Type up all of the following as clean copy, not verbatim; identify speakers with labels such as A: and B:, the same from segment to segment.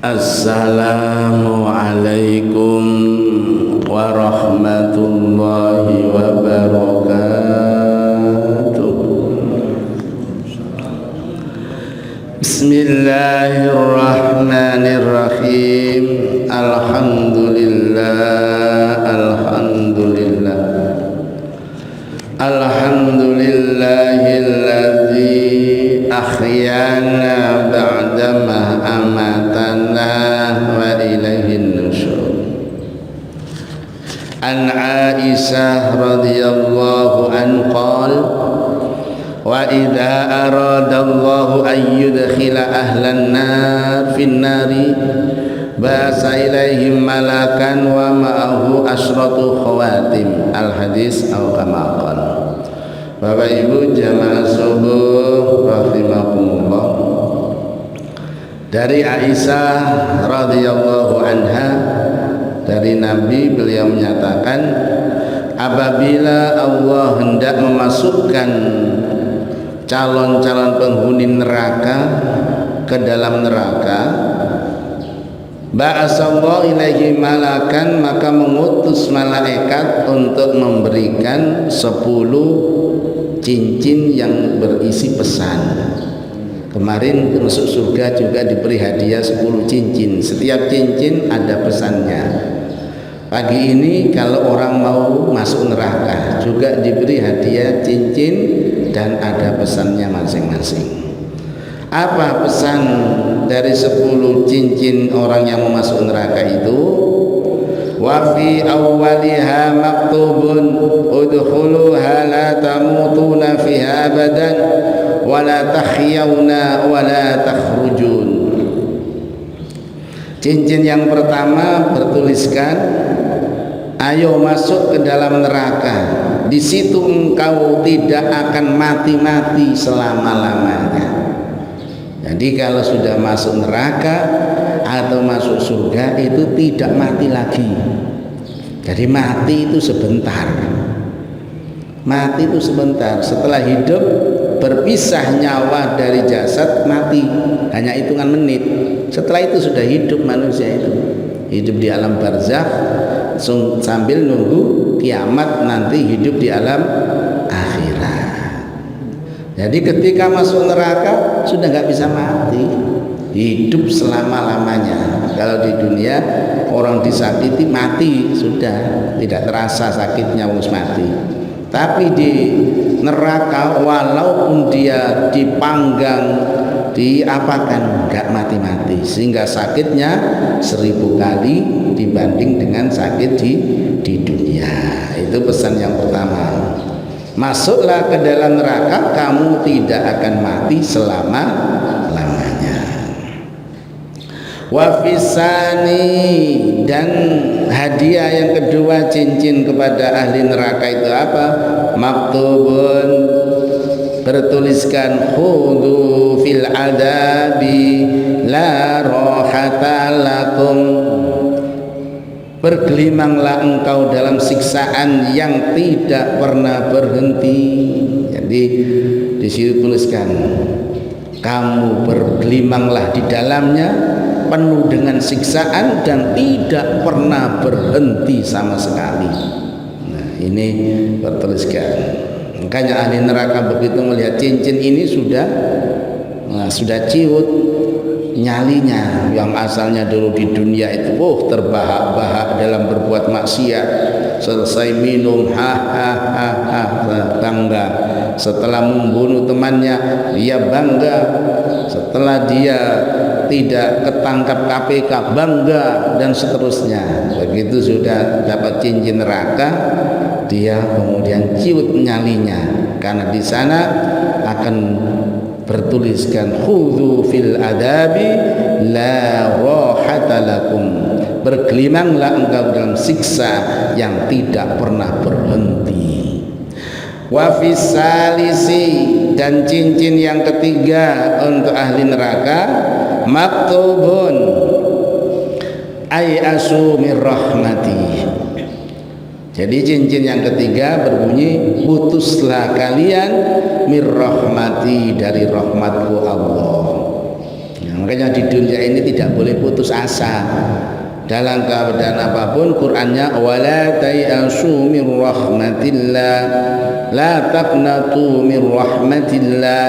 A: Assalamualaikum warahmatullahi wabarakatuh. Bismillahirrahmanirrahim. Alhamdulillahilladzi ahyana ba'dama amatana wa ilaihin nusyur. An Aisyah radhiyallahu anha qala wa idza aradallahu an yudkhila ahlan nar fin nari ba'asa ilaihim malakan wa ma'ahu asyratu khawatim. Al hadis atau kama qala. Bapak Ibu jamaah subuh rahimakumullah, dari Aisyah radhiyallahu anha dari Nabi, beliau menyatakan apabila Allah hendak memasukkan calon-calon penghuni neraka ke dalam neraka, ba'asallahu ilaihi malakan, maka mengutus malaikat untuk memberikan 10 cincin yang berisi pesan. Kemarin masuk surga juga diberi hadiah 10 cincin. Setiap cincin ada pesannya. Pagi ini kalau orang mau masuk neraka juga diberi hadiah cincin dan ada pesannya masing-masing. Apa pesan dari 10 cincin orang yang mau masuk neraka itu? Wa fi awwaliha maktubun udkhuluha la tamutuna fiha abadan wa la tahyawna wa la takhrujun. Cincin yang pertama bertuliskan, ayo masuk ke dalam neraka, di situ engkau tidak akan mati-mati selama-lamanya. Jadi kalau sudah masuk neraka atau masuk surga itu tidak mati lagi. Jadi mati itu sebentar. Mati itu sebentar. Setelah hidup berpisah nyawa dari jasad, mati hanya hitungan menit. Setelah itu sudah hidup manusia itu. Hidup di alam barzakh sambil nunggu kiamat, nanti hidup di alam akhirat. Jadi ketika masuk neraka sudah nggak bisa mati, hidup selama-lamanya. Kalau di dunia orang disakiti mati sudah, tidak terasa sakitnya harus mati. Tapi di neraka walaupun dia dipanggang, diapakan, nggak mati-mati, sehingga sakitnya 1000 kali dibanding dengan sakit di dunia. Itu pesan yang pertama. Masuklah ke dalam neraka, kamu tidak akan mati selama-lamanya. Wa fisani, dan hadiah yang kedua cincin kepada ahli neraka itu apa? Maktubun, bertuliskan khudhu fil adabi la rohata lakum, bergelimanglah engkau dalam siksaan yang tidak pernah berhenti. Jadi di situ tuliskan, kamu bergelimanglah di dalamnya penuh dengan siksaan dan tidak pernah berhenti sama sekali. Nah, ini bertuliskan. Makanya ahli neraka begitu melihat cincin ini sudah ciut nyalinya, yang asalnya dulu di dunia itu terbahak-bahak dalam berbuat maksiat, selesai minum bangga, setelah membunuh temannya dia bangga, setelah dia tidak ketangkap KPK bangga, dan seterusnya. Begitu sudah dapat cincin neraka, dia kemudian ciut nyalinya, karena di sana akan bertuliskan khudhu fil adabi la rohata lakum, bergelimanglah engkau dalam siksa yang tidak pernah berhenti. Wa fisalisi, dan cincin yang ketiga untuk ahli neraka, maktubun ay asu mir rahmati. Jadi cincin yang ketiga berbunyi, putuslah kalian mir rahmati, dari rahmatku Allah. Yang Makanya di dunia ini tidak boleh putus asa. Dalam keadaan apapun, Qur'annya wala tayasu min rahmatillah, la taqnatu min rahmatillah.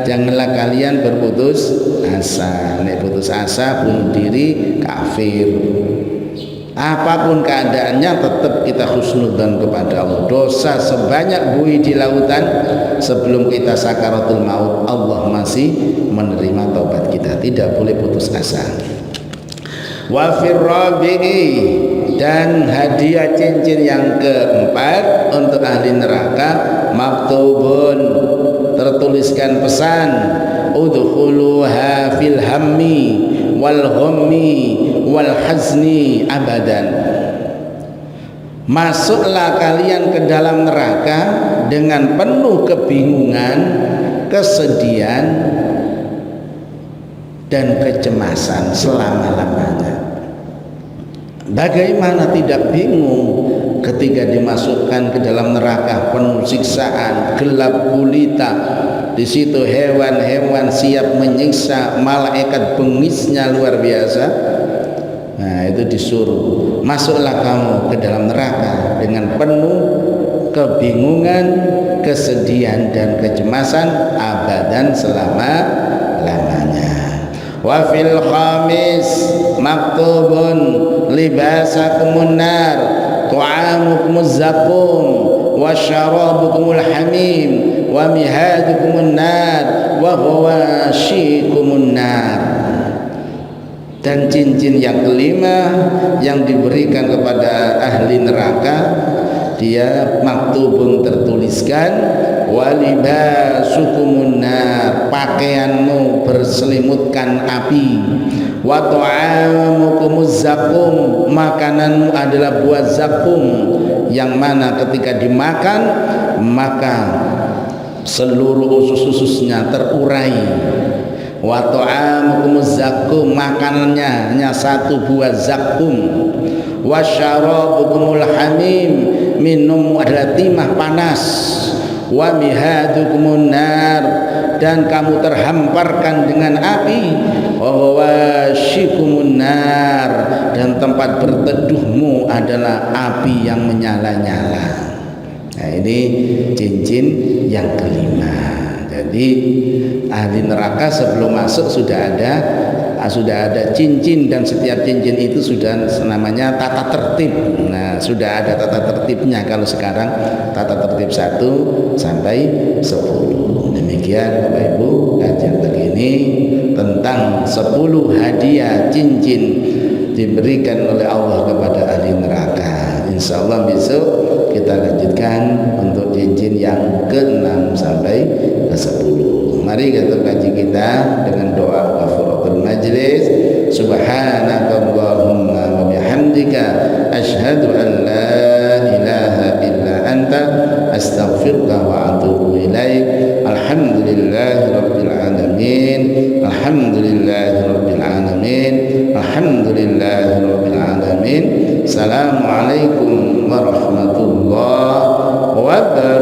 A: Janganlah kalian berputus asa. Nek putus asa bunuh diri, kafir. Apapun keadaannya tetap kita husnudzon kepada Allah. Dosa sebanyak buih di lautan, sebelum kita sakaratul maut, Allah masih menerima taubat kita. Tidak boleh putus asa. Wa firrabi'i, dan hadiah cincin yang keempat untuk ahli neraka, maktubun, tertuliskan pesan, udkhuluha fil hammi wal ghammi wal hazni abadan. Masuklah kalian ke dalam neraka dengan penuh kebingungan, kesedihan dan kecemasan selama-lamanya. Bagaimana tidak bingung ketika dimasukkan ke dalam neraka penuh siksaan, gelap gulita. Di situ hewan-hewan siap menyiksa, malaikat bengisnya luar biasa. Nah, itu disuruh, masuklah kamu ke dalam neraka dengan penuh kebingungan, kesedihan dan kecemasan abadan, selama-lamanya. Wa fil khamis maktubun libasakumun nar tu'amukumuz zakum wa syarabukumul hamim wa mihadukumun nar wa ghawashikumun nar. Dan cincin yang kelima yang diberikan kepada ahli neraka, dia maktubun, tertuliskan, walibasukumun nar, pakaianmu berselimutkan api, wa ta'amukumuz zakum, makananmu adalah buah zakum, yang mana ketika dimakan maka seluruh usus-ususnya terurai. Wa ta'amukumuz zakum, makanannya hanya satu buah zakum. Wa syarabukumul hamim, minum adalah timah panas. Wa mihadukumun nar, dan kamu terhamparkan dengan api. Wa ghawashikumun nar, dan tempat berteduhmu adalah api yang menyala-nyala. Nah, ini cincin yang kelima. Jadi ahli neraka sebelum masuk sudah ada cincin, dan setiap cincin itu sudah namanya tata tertib. Nah, sudah ada tata tertibnya. Kalau sekarang tata tertib 1 sampai 10. Demikian Bapak Ibu, kajian begini tentang 10 hadiah cincin diberikan oleh Allah kepada ahli neraka. Insya Allah besok kita lanjutkan untuk cincin yang ke-6 sampai ke-10. Mari kita kaji kita dengan doa kafaratul majlis. Subhanakallahumma wa bihamdika asyhadu an la ilaha illa anta astaghfiruka wa atubu ilaik. Alhamdulillahi rabbil alamin. Alhamdulillahi rabbil alamin. Alhamdulillahi rabbil alamin. Assalamualaikum warahmatullahi wabarakatuh.